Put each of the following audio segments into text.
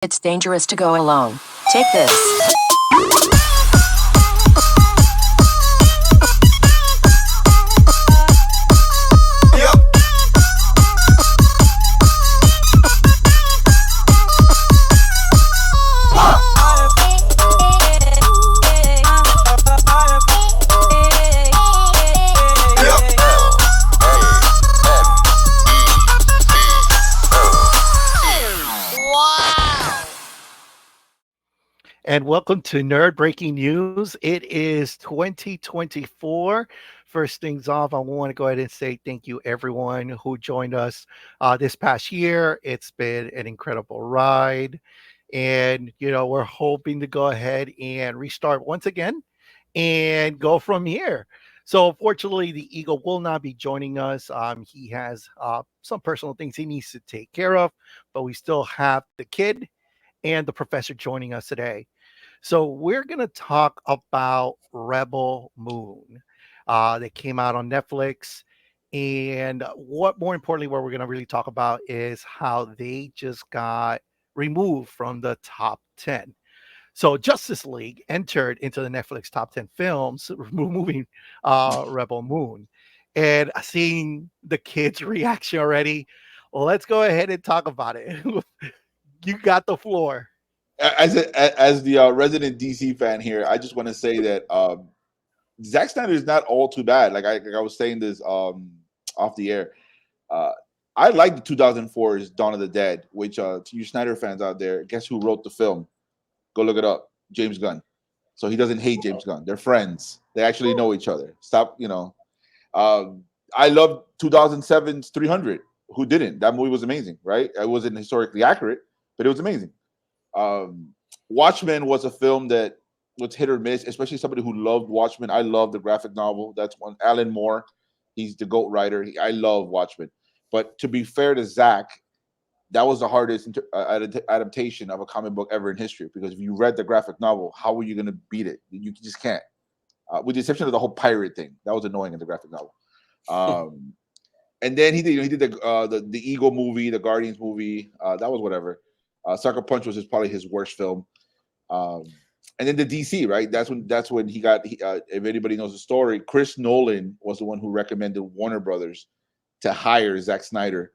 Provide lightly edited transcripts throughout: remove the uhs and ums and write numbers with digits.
It's dangerous to go alone. Take this. And welcome to Nerd Breaking News. It is 2024. First things off, I want to go ahead and say thank you everyone who joined us this past year. It's been an incredible ride. And, we're hoping to go ahead and restart once again and go from here. So, unfortunately, the Eagle will not be joining us. He has some personal things he needs to take care of, but we still have the kid and the professor joining us today. So we're going to talk about Rebel Moon that came out on Netflix. And what more importantly, what we're going to really talk about is how they just got removed from the top 10. So Justice League entered into the Netflix top 10 films, removing Rebel Moon. And seeing the kids' reaction already, let's go ahead and talk about it. You got the floor. As the resident DC fan here, I just want to say that Zack Snyder is not all too bad. Like I was saying this off the air. Uh, I like the 2004's Dawn of the Dead, which to you Snyder fans out there, guess who wrote the film? Go look it up. James Gunn. So he doesn't hate James Gunn. They're friends. They actually know each other. Stop. I love 2007's 300. Who didn't? That movie was amazing, right? It wasn't historically accurate, but it was amazing. Um, Watchmen was a film that was hit or miss, especially somebody who loved Watchmen. I love the graphic novel. That's one. Alan Moore, he's the GOAT writer. I love Watchmen. But to be fair to Zach, that was the hardest adaptation of a comic book ever in history. Because if you read the graphic novel, how were you going to beat it? You just can't. With the exception of the whole pirate thing, that was annoying in the graphic novel. Um, and then he did the Eagle movie, the Guardians movie. That was whatever. Sucker Punch was probably his worst film. Um, and then the DC, right? That's when he got. If anybody knows the story, Chris Nolan was the one who recommended Warner Brothers to hire Zack Snyder,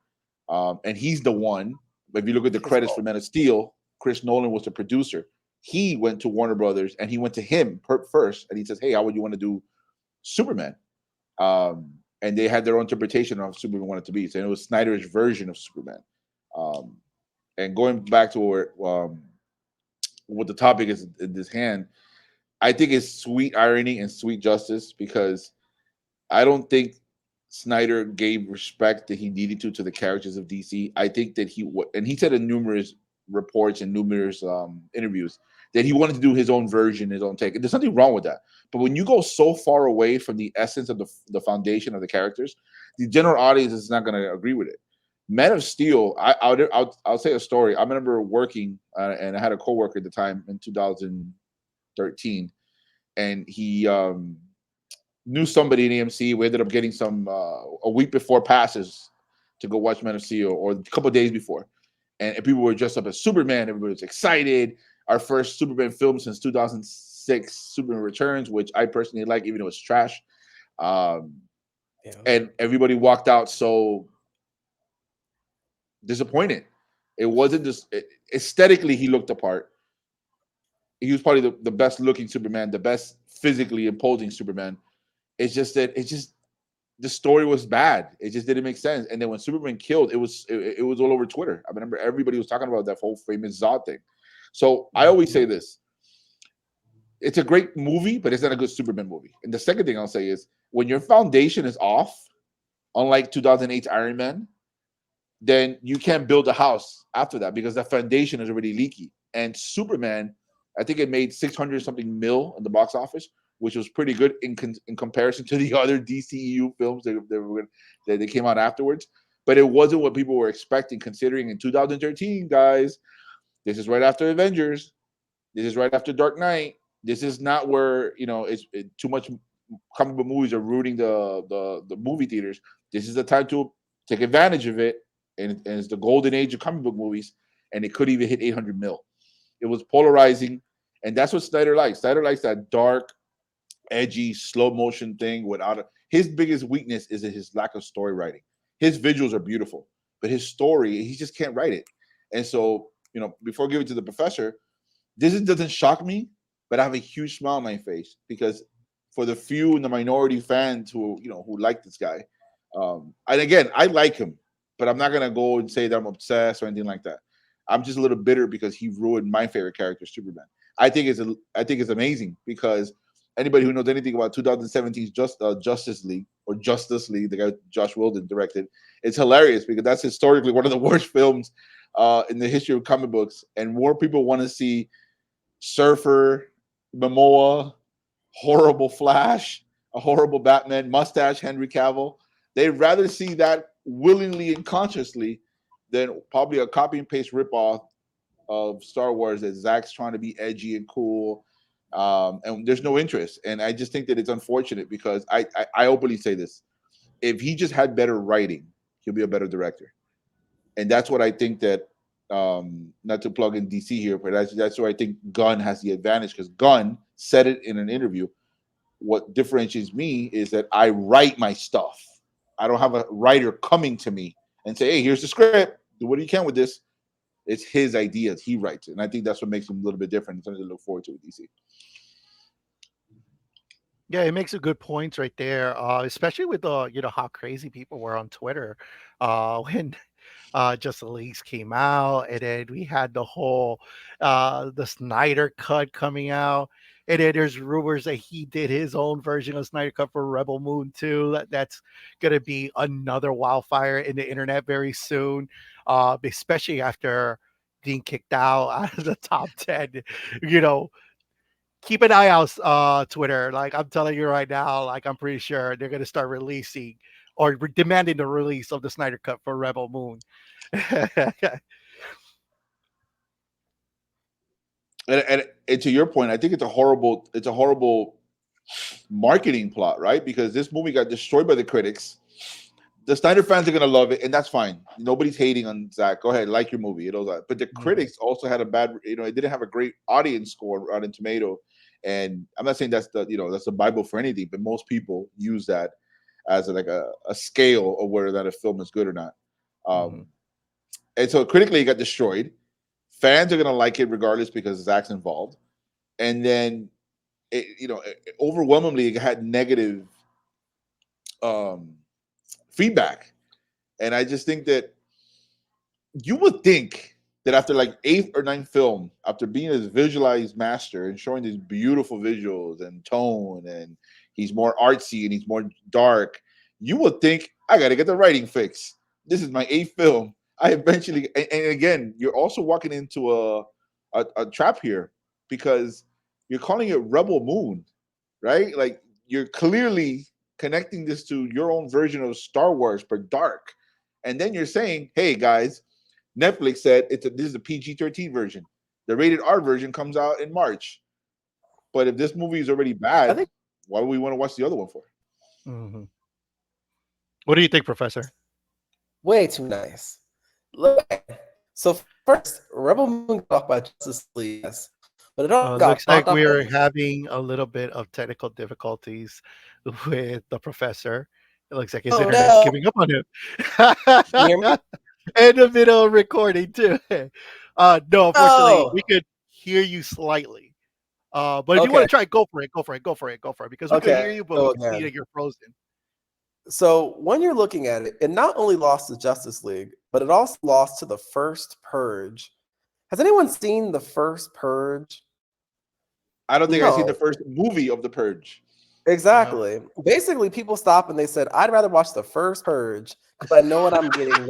and he's the one. If you look at the His credits for fault. Man of Steel, Chris Nolan was the producer. He went to Warner Brothers and he went to him first, and he says, "Hey, how would you want to do Superman?" And they had their own interpretation of Superman wanted to be. So it was Snyder's version of Superman. Um, and going back to what the topic is in this hand, I think it's sweet irony and sweet justice because I don't think Snyder gave respect that he needed to the characters of DC. I think that and he said in numerous reports and numerous interviews that he wanted to do his own version, his own take. And there's nothing wrong with that. But when you go so far away from the essence of the foundation of the characters, the general audience is not going to agree with it. Man of Steel, I'll say a story. I remember working, and I had a coworker at the time in 2013, and he knew somebody in AMC. We ended up getting some a week before passes to go watch Man of Steel, or a couple of days before, and people were dressed up as Superman. Everybody was excited. Our first Superman film since 2006, Superman Returns, which I personally like, even though it's trash. Um, Yeah. and everybody walked out so disappointed. It wasn't just aesthetically he looked apart. He was probably the best looking Superman, the best physically imposing Superman. It's just that the story was bad. It just didn't make sense. And then when Superman killed, it was all over Twitter. I remember everybody was talking about that whole famous Zod thing. So I always say this: it's a great movie, but it's not a good Superman movie. And the second thing I'll say is when your foundation is off, unlike 2008's Iron Man, then you can't build a house after that because the foundation is already leaky. And Superman, I think it made 600 something mil in the box office, which was pretty good in comparison to the other DCEU films that they came out afterwards. But it wasn't what people were expecting, considering in 2013, guys, this is right after Avengers. This is right after Dark Knight. This is not where too much comic book movies are ruining the movie theaters. This is the time to take advantage of it, and it's the golden age of comic book movies. and it couldn't even hit 800 mil. It was polarizing, and that's what Snyder likes. Snyder likes that dark, edgy, slow motion thing without his biggest weakness is his lack of story writing. His visuals are beautiful, but his story, he just can't write it. And so, before giving it to the professor, this doesn't shock me, but I have a huge smile on my face because for the few and the minority fans who like this guy, and again, I like him, but I'm not gonna go and say that I'm obsessed or anything like that. I'm just a little bitter because he ruined my favorite character, Superman. I think it's amazing because anybody who knows anything about 2017's Justice League or Justice League, the guy Josh Whedon directed, it's hilarious because that's historically one of the worst films in the history of comic books, and more people want to see Surfer, Momoa, horrible Flash, a horrible Batman, mustache Henry Cavill. They'd rather see that willingly and consciously than probably a copy and paste ripoff of Star Wars that Zach's trying to be edgy and cool. And there's no interest. And I just think that it's unfortunate because I openly say this. If he just had better writing, he'll be a better director. And that's what I think that not to plug in DC here, but that's where I think Gunn has the advantage because Gunn said it in an interview. What differentiates me is that I write my stuff. I don't have a writer coming to me and say, "Hey, here's the script. Do what you can with this." It's his ideas. He writes it, and I think that's what makes him a little bit different. It's something to look forward to with DC. Yeah, it makes a good points right there, especially with the how crazy people were on Twitter when Just the Leagues came out, and then we had the whole the Snyder cut coming out, and then there's rumors that he did his own version of Snyder cut for Rebel Moon too. That's gonna be another wildfire in the internet very soon, especially after being kicked out of the top 10. You know, keep an eye out, Twitter. Like I'm telling you right now, like I'm pretty sure they're gonna start releasing or demanding the release of the Snyder Cut for Rebel Moon. And to your point, I think it's a horrible marketing plot, right? Because this movie got destroyed by the critics. The Snyder fans are gonna love it, and that's fine. Nobody's hating on Zach. Go ahead, like your movie. But the Mhm, critics also had a bad. It didn't have a great audience score on Rotten Tomato, and I'm not saying that's the Bible for anything, but most people use that as a scale of whether that a film is good or not. mhm. Um, and so critically, it got destroyed. Fans are gonna like it regardless because Zach's involved, and then overwhelmingly it had negative um, feedback, and I just think that you would think that after like eighth or ninth film, after being this visualized master and showing these beautiful visuals and tone, and he's more artsy and he's more dark, you would think I got to get the writing fix. This is my eighth film. I eventually, and again, you're also walking into a trap here because you're calling it Rebel Moon, right? Like you're clearly connecting this to your own version of Star Wars, but dark. And then you're saying, "Hey guys, Netflix said this is a PG-13 version. The rated R version comes out in March. But if this movie is already I bad, think why would we want to watch the other one for?" Mhm. What do you think, Professor? way too nice. Look, so first, Rebel Moon got off by Justice League, yes, but it also Looks got like bopped off we're by. having a little bit of technical difficulties with the professor. It looks like his Oh internet's no! giving up on him. Can you hear me? In the middle of recording too. No, unfortunately, Oh, we could hear you slightly. But if you want okay, to try, go for it, go for it, go for it, go for it. Because we could hear okay. you, but we Go can see again. that you're frozen. So when you're looking at it, it not only lost to Justice League, but it also lost to the first Purge. Has anyone seen the first Purge? I don't think I've seen the No, first movie of The Purge. No. exactly. Basically, people stop and they said, "I'd rather watch the first Purge because I know what I'm getting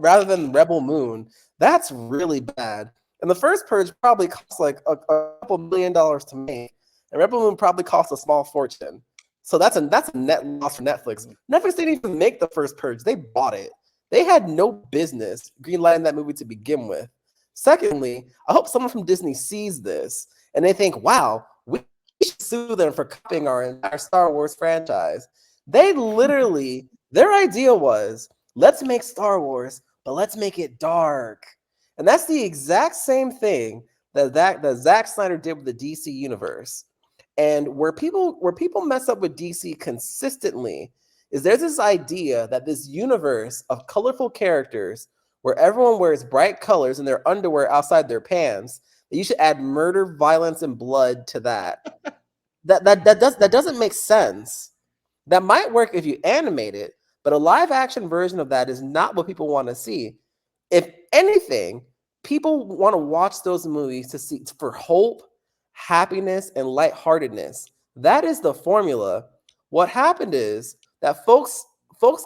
rather than Rebel Moon." That's really bad. And the first Purge probably cost like a couple $1 million to make, and Rebel Moon probably cost a small fortune. So that's a net loss for Netflix. Netflix didn't even make the first Purge; they bought it. They had no business greenlighting that movie to begin with. Secondly, I hope someone from Disney sees this and they think, "Wow, we should sue them for copying our entire Star Wars franchise." They literally, their idea was, let's make Star Wars, but let's make it dark. And that's the exact same thing that Zack Snyder did with the DC universe. And where people mess up with DC consistently is there's this idea that this universe of colorful characters where everyone wears bright colors in their underwear outside their pants, that you should add murder, violence, and blood to that. That doesn't make sense. That might work if you animate it, but a live action version of that is not what people want to see. If anything, people want to watch those movies to see for hope, happiness, and lightheartedness. That is the formula. What happened is that folks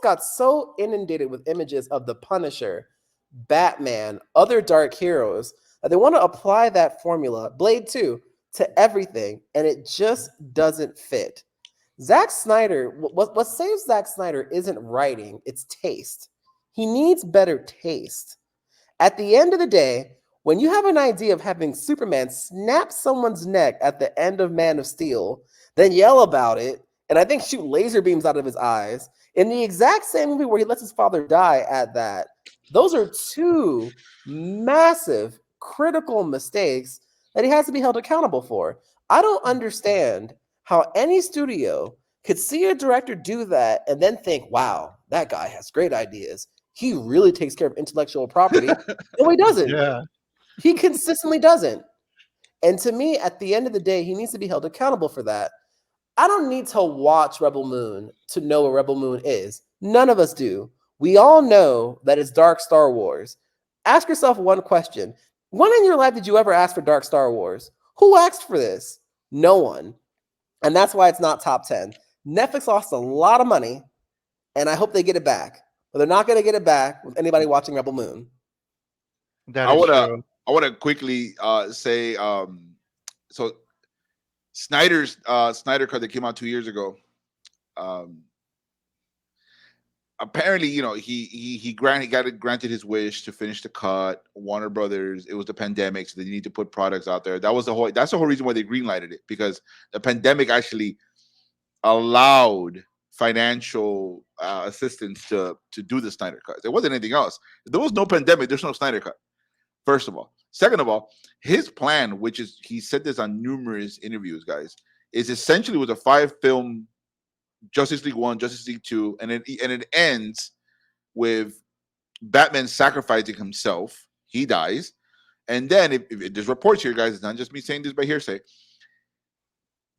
got so inundated with images of the Punisher, Batman, other dark heroes that they want to apply that formula, Blade 2, to everything, and it just doesn't fit. Zack Snyder, what saves Zack Snyder isn't writing, it's taste. He needs better taste. At the end of the day, when you have an idea of having Superman snap someone's neck at the end of Man of Steel, then yell about it, and I think shoot laser beams out of his eyes, in the exact same movie where he lets his father die at that, those are two massive, critical mistakes that he has to be held accountable for. I don't understand how any studio could see a director do that and then think, wow, that guy has great ideas. He really takes care of intellectual property. No, he doesn't. Yeah. He consistently doesn't. And to me, at the end of the day, he needs to be held accountable for that. I don't need to watch Rebel Moon to know what Rebel Moon is. None of us do. We all know that it's Dark Star Wars. Ask yourself one question. When in your life did you ever ask for Dark Star Wars? Who asked for this? No one. And that's why it's not top 10. Netflix lost a lot of money, and I hope they get it back. But they're not going to get it back with anybody watching Rebel Moon. That I is wanna true. I wanna quickly say so Snyder's Snyder cut that came out 2 years ago. Um, Apparently, he got granted his wish to finish the cut. Warner Brothers, it was the pandemic, so they need to put products out there. That's the whole reason why they greenlighted it, because the pandemic actually allowed financial assistance to do the Snyder cut. There wasn't anything else. If there was no pandemic, there's no Snyder cut. First of all. Second of all, his plan, which is he said this on numerous interviews, guys, is essentially was a 5-film Justice League 1, Justice League 2, and it ends with Batman sacrificing himself. He dies. And then if there's reports here, guys, it's not just me saying this by hearsay.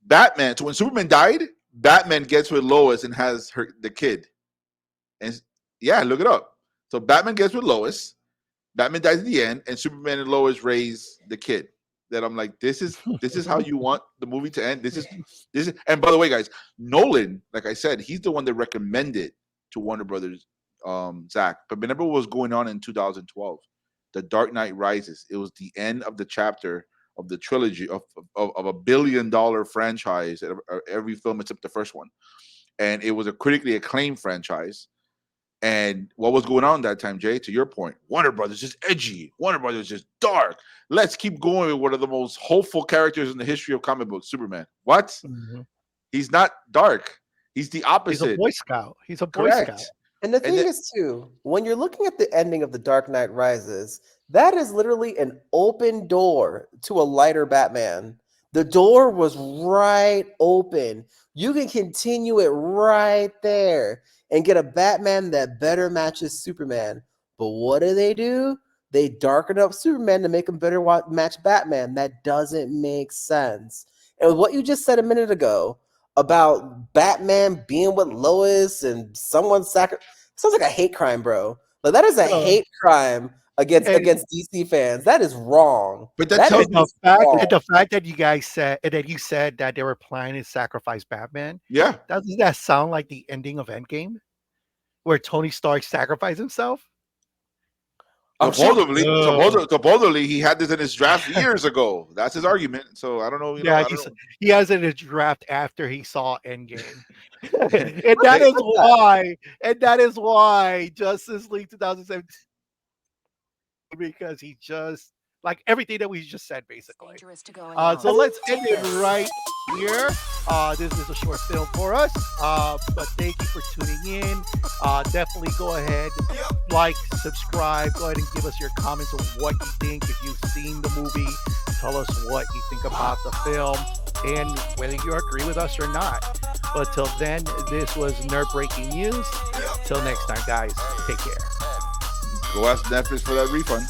Batman, so when Superman died, Batman gets with Lois and has the kid. And yeah, look it up. So Batman gets with Lois. Batman dies at the end, and Superman and Lois raise the kid. That I'm like, this is how you want the movie to end. This is. And by the way, guys, Nolan, like I said, he's the one that recommended to Warner Brothers, Zach. But remember what was going on in 2012? The Dark Knight Rises. It was the end of the chapter of the trilogy of $1 billion franchise. Every film except the first one, and it was a critically acclaimed franchise. And what was going on that time, Jay? To your point, Warner Brothers is edgy. Warner Brothers is dark. Let's keep going with one of the most hopeful characters in the history of comic books, Superman. What? Mhm. He's not dark. He's the He's a opposite. Boy Scout. He's a Boy Correct. Scout. And the And thing then, is, too, when you're looking at the ending of The Dark Knight Rises, that is literally an open door to a lighter Batman. The door was right open. You can continue it right there and get a Batman that better matches Superman. But what do? They darken up Superman to make him better match Batman. That doesn't make sense. And what you just said a minute ago about Batman being with Lois and someone sounds like a hate crime, bro. Like that is a No. hate crime against And DC fans. That is wrong. but that That tells is and the just fact wrong. and the fact that you guys said and that you said that they were planning to sacrifice Batman, yeah. doesn't that sound like the ending of Endgame? Where Tony Stark sacrificed himself? Oh shit! Supposedly, he had this in his draft years ago. That's his argument. So I don't know. Yeah, I don't know. he has it in his draft after he saw Endgame. and They- that is why Justice League 2017, because he just like everything that we just said, basically. Dangerous to go So alone. let's end Take it this. right here. This is a short film for us, but thank you for tuning in. Definitely go ahead, like, subscribe, go ahead and give us your comments of what you think. If you've seen the movie, tell us what you think about the film and whether you agree with us or not. But till then, this was Nerd Breaking News. Till next time, guys, take care. Go ask Netflix for that refund.